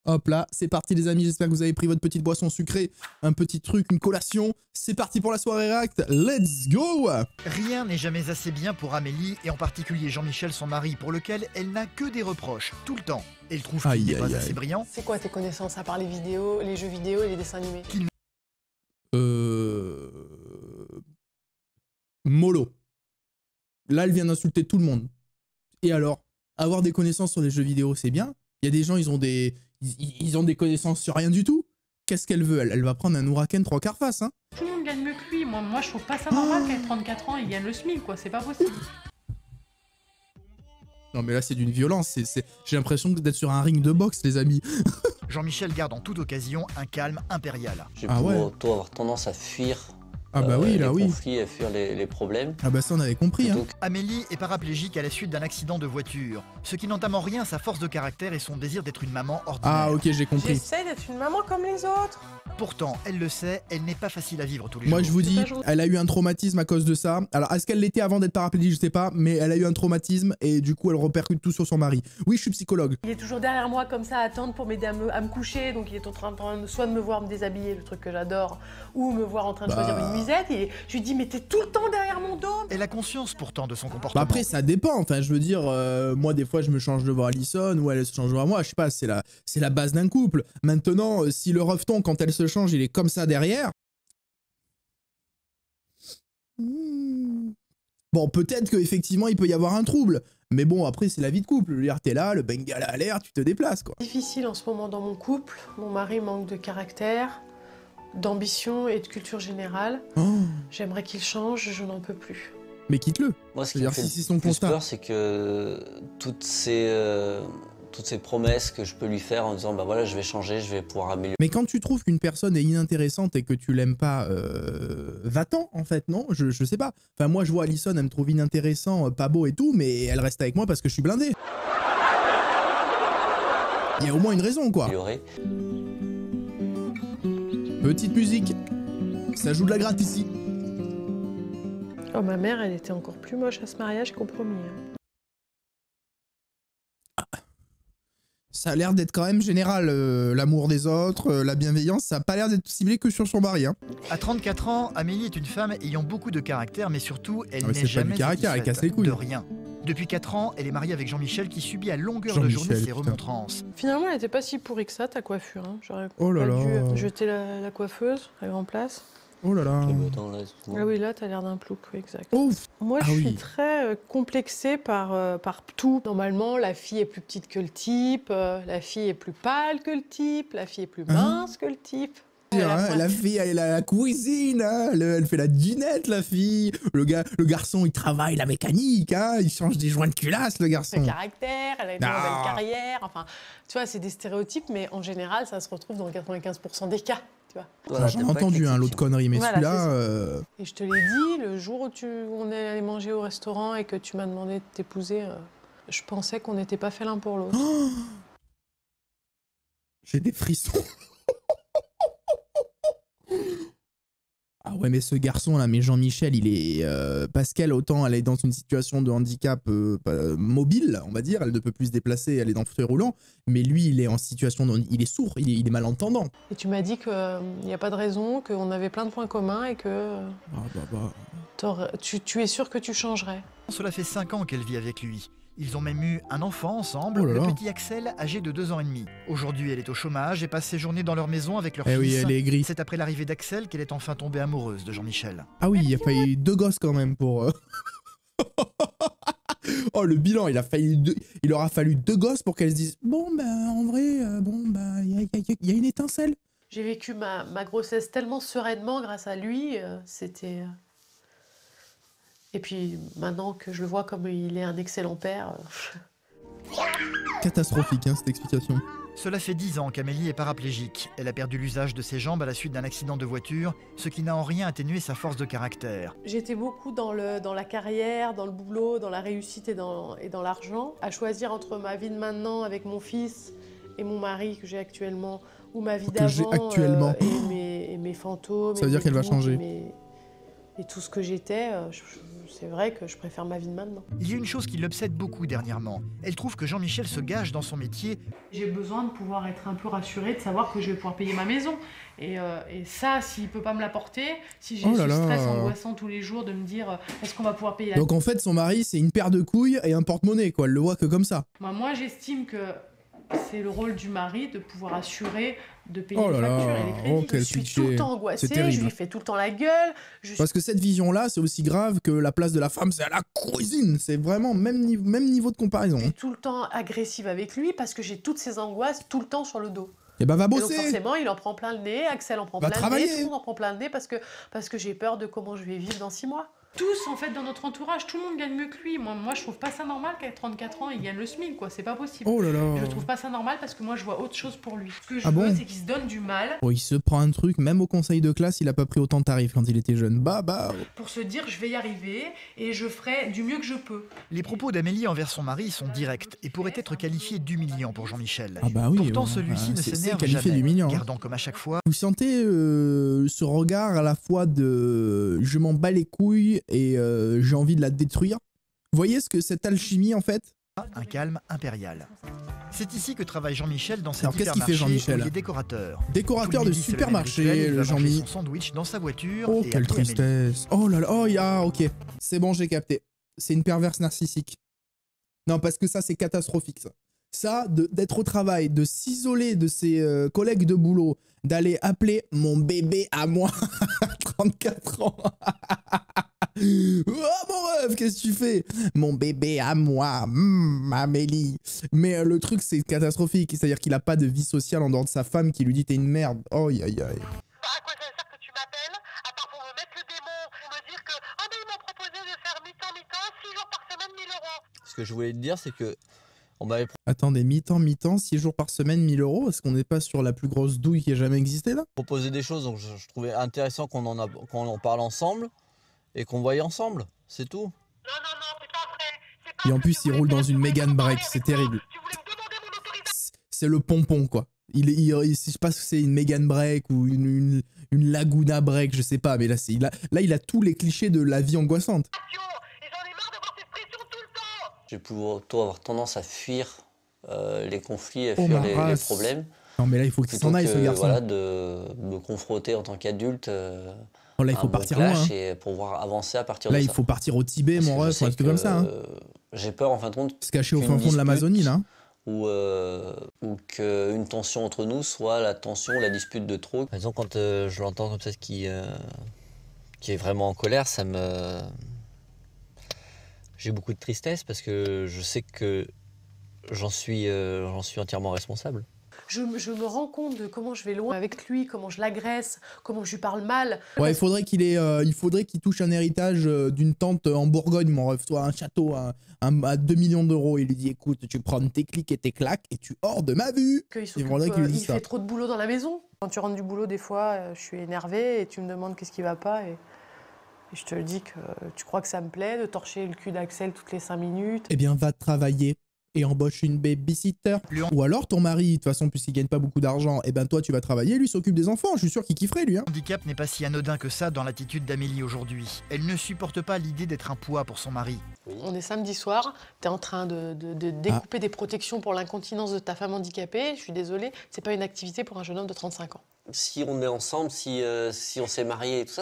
Hop là, c'est parti les amis, j'espère que vous avez pris votre petite boisson sucrée, un petit truc, une collation. C'est parti pour la soirée React, let's go! Rien n'est jamais assez bien pour Amélie, et en particulier Jean-Michel, son mari, pour lequel elle n'a que des reproches, tout le temps. Elle trouve qu'il n'est pas assez brillant. C'est quoi tes connaissances à part les vidéos, les jeux vidéo et les dessins animés? Mollo. Là, elle vient d'insulter tout le monde. Et alors, avoir des connaissances sur les jeux vidéo, c'est bien. Il y a des gens, ils ont des connaissances sur rien du tout. Qu'est-ce qu'elle veut? Elle va prendre un Huracan 3/4 face, hein. Tout le monde gagne mieux que lui. Moi, je trouve pas ça normal qu'à 34 ans, il gagne le SMIC, quoi. C'est pas possible. Non, mais là, c'est d'une violence. J'ai l'impression d'être sur un ring de boxe, les amis. Jean-Michel garde en toute occasion un calme impérial. J'ai plutôt avoir tendance à fuir. Ah bah oui, là oui. Les conflits, à fuir les problèmes. Ah bah ça on avait compris. Hein. Amélie est paraplégique à la suite d'un accident de voiture, ce qui n'entame en rien sa force de caractère et son désir d'être une maman ordinaire. Ah ok, j'ai compris. J'essaie d'être une maman comme les autres. Pourtant, elle le sait, elle n'est pas facile à vivre tous les jours. Moi je vous dis, elle a eu un traumatisme à cause de ça. Alors est-ce qu'elle l'était avant d'être paraplégique, je sais pas, mais elle a eu un traumatisme et du coup elle repercute tout sur son mari. Oui, je suis psychologue. Il est toujours derrière moi comme ça à attendre pour m'aider à me coucher, donc il est en train soit de me voir me déshabiller, le truc que j'adore, ou me voir en train de choisir une nuisette. Et je lui dis mais t'es tout le temps derrière mon dos. Elle a conscience pourtant de son comportement. Bah après ça dépend, enfin je veux dire, moi des fois je me change devant Alison ou elle se change devant moi, je sais pas, c'est la base d'un couple. Maintenant, si le refton quand elle se change il est comme ça derrière... Bon peut-être qu'effectivement il peut y avoir un trouble, mais bon après c'est la vie de couple, je veux dire t'es là, le bengala à l'air, tu te déplaces quoi. Difficile en ce moment dans mon couple, mon mari manque de caractère, d'ambition et de culture générale. Oh. J'aimerais qu'il change, je n'en peux plus. Mais quitte-le. Moi, ce qui me fait le plus peur, c'est que toutes ces promesses que je peux lui faire en disant bah voilà je vais changer, je vais pouvoir améliorer. Mais quand tu trouves qu'une personne est inintéressante et que tu l'aimes pas, va-t'en en fait, non? Je sais pas. Enfin moi je vois Alison, elle me trouve inintéressant, pas beau et tout, mais elle reste avec moi parce que je suis blindé. Il y a au moins une raison quoi. Petite musique, ça joue de la gratte ici. Oh, ma mère, elle était encore plus moche à ce mariage qu'au premier. Ça a l'air d'être quand même général, l'amour des autres, la bienveillance, ça a pas l'air d'être ciblé que sur son mari. Hein. À 34 ans, Amélie est une femme ayant beaucoup de caractère, mais surtout, elle n'est jamais satisfaite de rien. Depuis 4 ans, elle est mariée avec Jean-Michel qui subit à longueur de journée ses remontrances. Finalement, elle n'était pas si pourrie que ça, ta coiffure. Hein. J'aurais dû jeter la coiffeuse à grand place. Oh là là. Ah oui, là, t'as l'air d'un plouc, oui, exact. Ouf. Moi, je suis très complexée par tout. Normalement, la fille est plus petite que le type, la fille est plus pâle que le type, la fille est plus mince que le type. La fille, elle est à la cuisine, hein, elle fait la dînette, la fille. Le garçon, il travaille la mécanique, hein, il change des joints de culasse, le garçon. Le caractère, elle a une nouvelle carrière, enfin, tu vois, c'est des stéréotypes, mais en général, ça se retrouve dans 95% des cas. Voilà, j'en ai entendu l'autre connerie, mais voilà, celui-là... Et je te l'ai dit, le jour où on est allé manger au restaurant et que tu m'as demandé de t'épouser, je pensais qu'on n'était pas fait l'un pour l'autre. Oh, j'ai des frissons. Ah ouais, mais ce garçon-là, mais Jean-Michel, il est... parce qu'elle, autant elle est dans une situation de handicap mobile, on va dire, elle ne peut plus se déplacer, elle est dans le fauteuil roulant, mais lui, il est en situation... il est sourd, il est malentendant. Et tu m'as dit qu'il n'y a pas de raison, qu'on avait plein de points communs et que... Tu es sûr que tu changerais. Cela fait 5 ans qu'elle vit avec lui. Ils ont même eu un enfant ensemble, le petit Axel, âgé de 2 ans et demi. Aujourd'hui, elle est au chômage et passe ses journées dans leur maison avec leur fils. Oui, elle est grise. C'est après l'arrivée d'Axel qu'elle est enfin tombée amoureuse de Jean-Michel. Ah oui, il a fallu 2 gosses quand même pour... Oh, le bilan, il aura fallu 2 gosses pour qu'elle se dise « Bon, ben, en vrai, il y a une étincelle. » J'ai vécu ma grossesse tellement sereinement grâce à lui, c'était... Et puis, maintenant que je le vois comme il est un excellent père... Catastrophique, hein, cette explication. Cela fait 10 ans qu'Amélie est paraplégique. Elle a perdu l'usage de ses jambes à la suite d'un accident de voiture, ce qui n'a en rien atténué sa force de caractère. J'étais beaucoup dans la carrière, dans le boulot, dans la réussite et dans l'argent. À choisir entre ma vie de maintenant avec mon fils et mon mari que j'ai actuellement, ou ma vie d'avant et mes fantômes... Ça veut dire qu'elle va changer. et tout ce que j'étais, c'est vrai que je préfère ma vie de maintenant. Il y a une chose qui l'obsède beaucoup dernièrement. Elle trouve que Jean-Michel se gâche dans son métier. J'ai besoin de pouvoir être un peu rassurée, de savoir que je vais pouvoir payer ma maison. Et ça, s'il peut pas me l'apporter, si j'ai ce stress angoissant tous les jours de me dire est-ce qu'on va pouvoir payer la... Donc en fait, son mari, c'est une paire de couilles et un porte-monnaie, quoi. Elle le voit que comme ça. Moi j'estime que c'est le rôle du mari de pouvoir assurer de payer les factures et les crédits. Je suis tout le temps angoissée, je lui fais tout le temps la gueule. Parce que cette vision-là, c'est aussi grave que la place de la femme, c'est à la cuisine. C'est vraiment même niveau de comparaison. Je suis tout le temps agressive avec lui parce que j'ai toutes ces angoisses tout le temps sur le dos. Et bah va bosser. Et donc forcément, il en prend plein le nez, Axel en prend plein le nez, tout le monde en prend plein le nez parce que j'ai peur de comment je vais vivre dans 6 mois. Tous, en fait, dans notre entourage, tout le monde gagne mieux que lui. Moi je trouve pas ça normal qu'à 34 ans, il gagne le SMIC, quoi. C'est pas possible. Oh là là. Je trouve pas ça normal parce que moi, je vois autre chose pour lui. Ce que je veux, c'est qu'il se donne du mal. Oh, il se prend un truc, même au conseil de classe, il a pas pris autant de tarifs quand il était jeune. Pour se dire, je vais y arriver et je ferai du mieux que je peux. Les propos d'Amélie envers son mari sont directs et pourraient être qualifiés d'humiliants pour Jean-Michel. Ah bah oui. Pourtant, celui-ci ne s'énerve jamais, gardant comme à chaque fois... Vous sentez ce regard à la fois de je m'en bats les couilles et j'ai envie de la détruire. Vous voyez ce que cette alchimie en fait? Un calme impérial. C'est ici que travaille Jean-Michel dans cet Alors qu'est-ce qu'il fait Jean-Michel? Il est décorateur. Décorateur de supermarché, le Jean-Mi. Son sandwich dans sa voiture. Oh quelle tristesse. Oh là là, oh yeah, ok. C'est bon, j'ai capté. C'est une perverse narcissique. Non, parce que ça c'est catastrophique ça. Ça, d'être au travail, de s'isoler de ses collègues de boulot, d'aller appeler mon bébé à moi à 34 ans. Oh mon rêve, qu'est-ce que tu fais? Mon bébé à moi, Amélie. Mais le truc c'est catastrophique, c'est-à-dire qu'il a pas de vie sociale en dehors de sa femme qui lui dit t'es une merde. Oh aïe aïe. À quoi ça sert que tu m'appelles? À part pour me mettre le démon, pour me dire que ils m'ont proposé de faire mi-temps, 6 jours par semaine, 1000 €. Ce que je voulais te dire, c'est que on m'avait... Attendez, mi-temps, 6 jours par semaine, 1000 €. Est-ce qu'on n'est pas sur la plus grosse douille qui ait jamais existé là? Proposé des choses, donc je trouvais intéressant qu'on en parle ensemble et qu'on voie ensemble, c'est tout. Non, c'est pas vrai. Et en plus, il roule dans une Mégane break, c'est terrible. C'est le pompon quoi. Je sais pas si c'est une Mégane break ou une Laguna break, je sais pas, mais là il a tous les clichés de la vie angoissante. Je vais plutôt avoir tendance à fuir les conflits, à fuir les problèmes. Non mais là il faut qu'il s'en aille ce garçon. Voilà, de me confronter en tant qu'adulte là il faut partir loin. Et pouvoir avancer à partir de ça. Là il faut partir au Tibet, mon ref, un truc comme ça. Hein. J'ai peur en fin de compte. Se cacher au fin fond de l'Amazonie là. Ou qu'une tension entre nous soit la tension, la dispute de trop. Par exemple, quand je l'entends comme ça qui est vraiment en colère, ça me... J'ai beaucoup de tristesse parce que je sais que j'en suis entièrement responsable. Je me rends compte de comment je vais loin avec lui, comment je l'agresse, comment je lui parle mal. Ouais, il faudrait qu'il touche un héritage d'une tante en Bourgogne, mon ref, soit un château à 2 millions d'euros. Il lui dit écoute, tu prends tes clics et tes claques et tu hors de ma vue. Il fait trop de boulot dans la maison. Quand tu rentres du boulot, des fois, je suis énervée et tu me demandes qu'est-ce qui va pas. Et je te dis que tu crois que ça me plaît de torcher le cul d'Axel toutes les 5 minutes. Eh bien, va travailler et embauche une babysitter. Ou alors ton mari, de toute façon, puisqu'il gagne pas beaucoup d'argent, eh ben toi tu vas travailler, lui s'occupe des enfants. Je suis sûr qu'il kifferait lui. Hein. Le handicap n'est pas si anodin que ça dans l'attitude d'Amélie aujourd'hui. Elle ne supporte pas l'idée d'être un poids pour son mari. On est samedi soir, tu es en train de découper des protections pour l'incontinence de ta femme handicapée. Je suis désolée, c'est pas une activité pour un jeune homme de 35 ans. Si on est ensemble, si on s'est mariés et tout ça,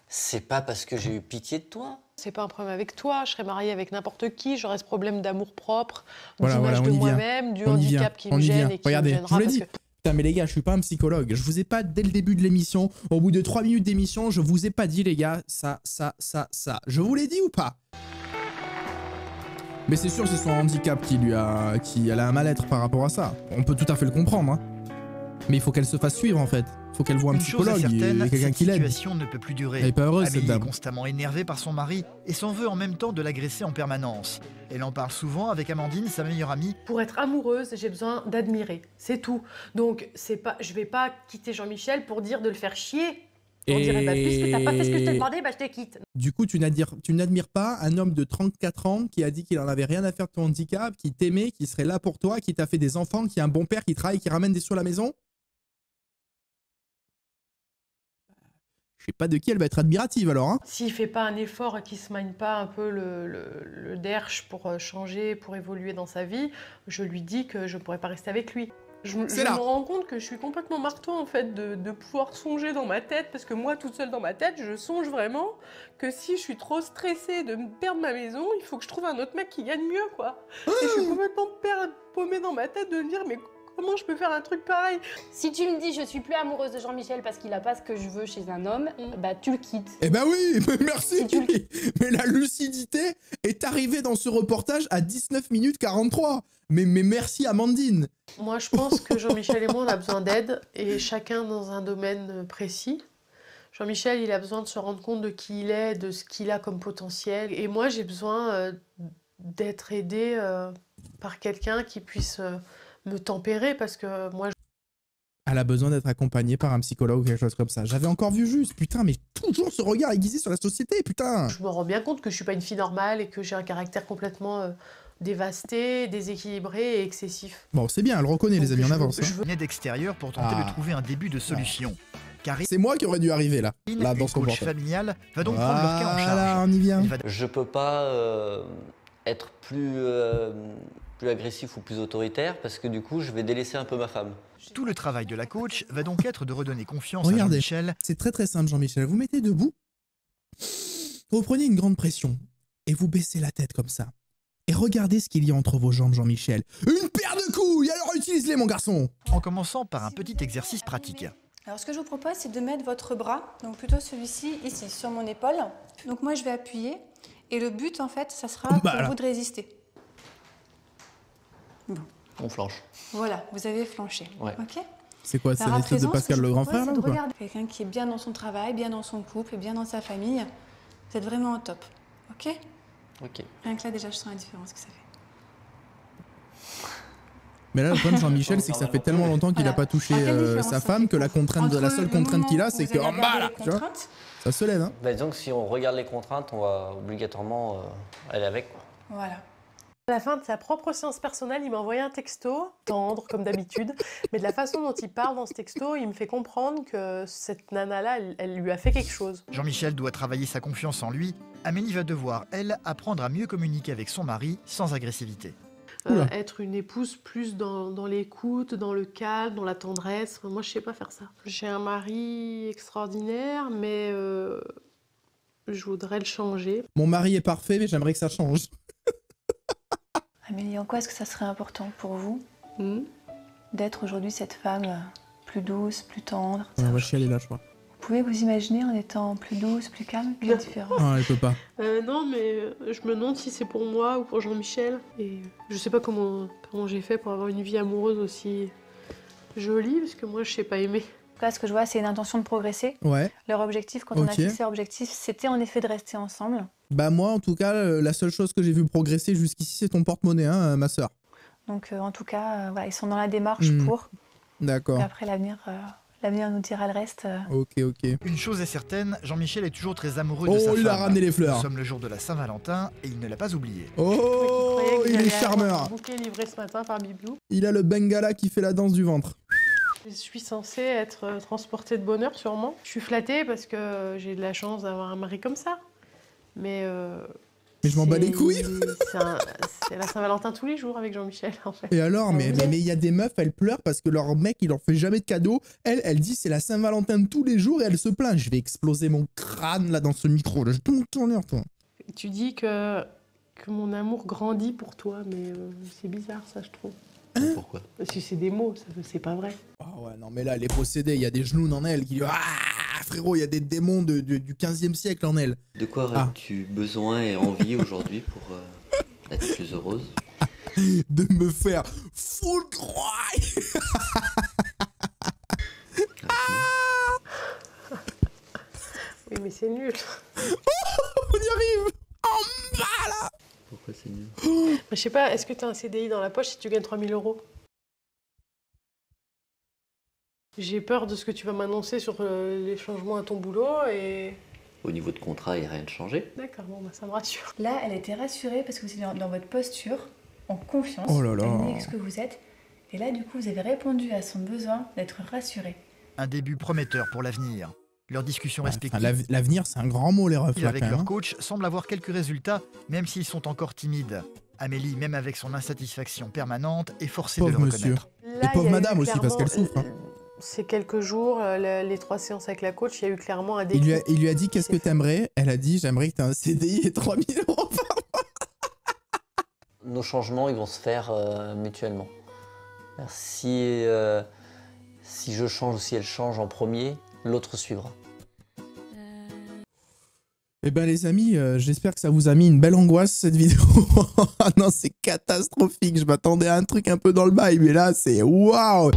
c'est pas parce que j'ai eu pitié de toi. C'est pas un problème avec toi, je serais mariée avec n'importe qui, j'aurais ce problème d'amour-propre, d'image de moi-même, du handicap qui me gêne et qui me gênera. Je vous l'ai dit. Putain mais les gars, je suis pas un psychologue, je vous ai pas dès le début de l'émission, au bout de 3 minutes d'émission, je vous ai pas dit les gars, ça. Je vous l'ai dit ou pas? Mais c'est sûr c'est son handicap elle a un mal-être par rapport à ça. On peut tout à fait le comprendre, hein. Mais il faut qu'elle se fasse suivre en fait. Faut qu'elle voit un psychologue, quelqu'un qui l'aide. Cette situation ne peut plus durer. Elle est pas heureuse cette dame. Amélie est constamment énervée par son mari et s'en veut en même temps de l'agresser en permanence. Elle en parle souvent avec Amandine, sa meilleure amie. Pour être amoureuse, j'ai besoin d'admirer, c'est tout. Donc je vais pas quitter Jean-Michel pour dire de le faire chier. On dirait bah, puisque t'as pas fait ce que je t'ai demandé, bah je te quitte. Du coup, tu n'admires pas un homme de 34 ans qui a dit qu'il en avait rien à faire de ton handicap, qui t'aimait, qui serait là pour toi, qui t'a fait des enfants, qui a un bon père, qui travaille, qui ramène des sous à la maison? sais pas de qui elle va être admirative alors. Hein. S'il fait pas un effort et qu'il se mine pas un peu le derche pour changer, pour évoluer dans sa vie, je lui dis que je pourrais pas rester avec lui. Je me rends compte que je suis complètement marteau en fait de pouvoir songer dans ma tête, parce que moi toute seule dans ma tête, je songe vraiment que si je suis trop stressée de me perdre ma maison, il faut que je trouve un autre mec qui gagne mieux quoi. Et je suis complètement paumée dans ma tête de me dire mais comment je peux faire un truc pareil? Si tu me dis je suis plus amoureuse de Jean-Michel parce qu'il a pas ce que je veux chez un homme, bah tu le quittes. Eh bah oui, merci. Mais la lucidité est arrivée dans ce reportage à 19 minutes 43. Mais merci Amandine. Moi je pense que Jean-Michel et moi on a besoin d'aide, et chacun dans un domaine précis. Jean-Michel il a besoin de se rendre compte de qui il est, de ce qu'il a comme potentiel, et moi j'ai besoin d'être aidée par quelqu'un qui puisse me tempérer, parce que moi... Elle a besoin d'être accompagnée par un psychologue ou quelque chose comme ça. J'avais encore vu juste, putain, mais toujours ce regard aiguisé sur la société, putain. Je me rends bien compte que je suis pas une fille normale et que j'ai un caractère complètement dévasté, déséquilibré et excessif. Bon, c'est bien, elle reconnaît. Donc les amis, en avance. Je veux une aide extérieure pour tenter de trouver un début de solution. C'est moi qui aurais dû arriver là dans son coach familial va donc prendre leur cas en charge. On y vient. Je peux pas être plus agressif ou plus autoritaire, parce que du coup je vais délaisser un peu ma femme. Tout le travail de la coach va donc être de redonner confiance à Jean-Michel. C'est très simple Jean-Michel, vous mettez debout, vous prenez une grande pression et vous baissez la tête comme ça. Et regardez ce qu'il y a entre vos jambes Jean-Michel. Une paire de couilles, alors utilise-les mon garçon. En commençant par un petit exercice pratique. Alors ce que je vous propose c'est de mettre votre bras, donc plutôt celui-ci ici, sur mon épaule. Donc moi je vais appuyer et le but en fait ça sera pour vous de résister. Bon. On flanche. Voilà, vous avez flanché. Ouais. Ok. C'est quoi, c'est un espèce de Pascal le grand frère là ou quoi? Quelqu'un qui est bien dans son travail, bien dans son couple, bien dans sa famille. Vous êtes vraiment au top. Ok. Ok. Rien que là déjà je sens la différence que ça fait. Mais là le problème de Jean-Michel c'est que ça fait tellement longtemps qu'il n'a pas touché sa femme que la seule contrainte qu'il a c'est que en bas là, tu vois, ça se lève. Hein. Bah, disons que si on regarde les contraintes, on va obligatoirement aller avec quoi. Voilà. À la fin de sa propre séance personnelle, il m'a envoyé un texto, tendre comme d'habitude, mais de la façon dont il parle dans ce texto, il me fait comprendre que cette nana-là, elle lui a fait quelque chose. Jean-Michel doit travailler sa confiance en lui. Amélie va devoir, elle, apprendre à mieux communiquer avec son mari sans agressivité. Être une épouse plus dans l'écoute, dans le calme, dans la tendresse. Moi, je sais pas faire ça. J'ai un mari extraordinaire, mais je voudrais le changer. Mon mari est parfait, mais j'aimerais que ça change. Amélie, en quoi est-ce que ça serait important pour vous d'être aujourd'hui cette femme plus douce, plus tendre? On va chialer là, je crois. Vous pouvez vous imaginer en étant plus douce, plus calme, plus différente? Non, elle peut pas. Non, mais je me demande si c'est pour moi ou pour Jean-Michel. Et je sais pas comment j'ai fait pour avoir une vie amoureuse aussi jolie, parce que moi, je sais pas aimer. Là, ce que je vois, c'est une intention de progresser. Ouais. Leur objectif, quand on a fixé leur objectif, c'était en effet de rester ensemble. Bah moi, en tout cas, la seule chose que j'ai vu progresser jusqu'ici, c'est ton porte-monnaie, hein, ma sœur. Donc, en tout cas, voilà, ils sont dans la démarche pour. D'accord. Et après, l'avenir nous dira le reste. Ok. Une chose est certaine, Jean-Michel est toujours très amoureux de sa femme. Oh, il a ramené les fleurs. Nous sommes le jour de la Saint-Valentin et il ne l'a pas oublié. Oh, il est charmeur. Bouquet livré ce matin par Bibelou. Il a le bengala qui fait la danse du ventre. Je suis censée être transportée de bonheur, sûrement. Je suis flattée parce que j'ai de la chance d'avoir un mari comme ça. Mais je m'en bats les couilles. C'est la Saint-Valentin tous les jours avec Jean-Michel, en fait. Et alors, mais il y a des meufs, elles pleurent parce que leur mec, il leur fait jamais de cadeaux. Elle dit c'est la Saint-Valentin tous les jours et elle se plaint. Je vais exploser mon crâne là dans ce micro. Là, je te tourne toi. Tu dis que mon amour grandit pour toi, mais c'est bizarre ça, je trouve. Pourquoi? Parce que c'est des mots, c'est pas vrai. Oh ouais, non mais là, elle est possédée. Il y a des genoux en elle qui disent ah frérot, il y a des démons du 15e siècle en elle. De quoi aurais-tu besoin et envie aujourd'hui pour être plus heureuse? De me faire foudroyer. Oui, mais c'est nul. On y arrive. En bas là. Pourquoi c'est nul? Je sais pas, est-ce que tu as un CDI dans la poche si tu gagnes 3 000 €? J'ai peur de ce que tu vas m'annoncer sur les changements à ton boulot et... Au niveau de contrat, il n'y a rien de changé. D'accord, bon, bah, ça me rassure. Là, elle a été rassurée parce que vous êtes dans votre posture, en confiance, avec ce que vous êtes. Et là, du coup, vous avez répondu à son besoin d'être rassurée. Un début prometteur pour l'avenir. Leurs discussions respectives l'avenir, c'est un grand mot, les refs. Avec leur coach semblent avoir quelques résultats, même s'ils sont encore timides. Amélie, même avec son insatisfaction permanente, est forcée de le reconnaître. Et pauvre madame aussi, parce qu'elle souffre. Ces quelques jours, les 3 séances avec la coach, il y a eu clairement un déclic. Il lui a dit qu'est-ce que t'aimerais. Elle a dit j'aimerais que tu aies un CDI et 3 000 € par mois. Nos changements, ils vont se faire mutuellement. Si je change ou si elle change en premier, l'autre suivra. Eh ben les amis, j'espère que ça vous a mis une belle angoisse cette vidéo. Ah non, c'est catastrophique. Je m'attendais à un truc un peu dans le bail, mais là c'est waouh.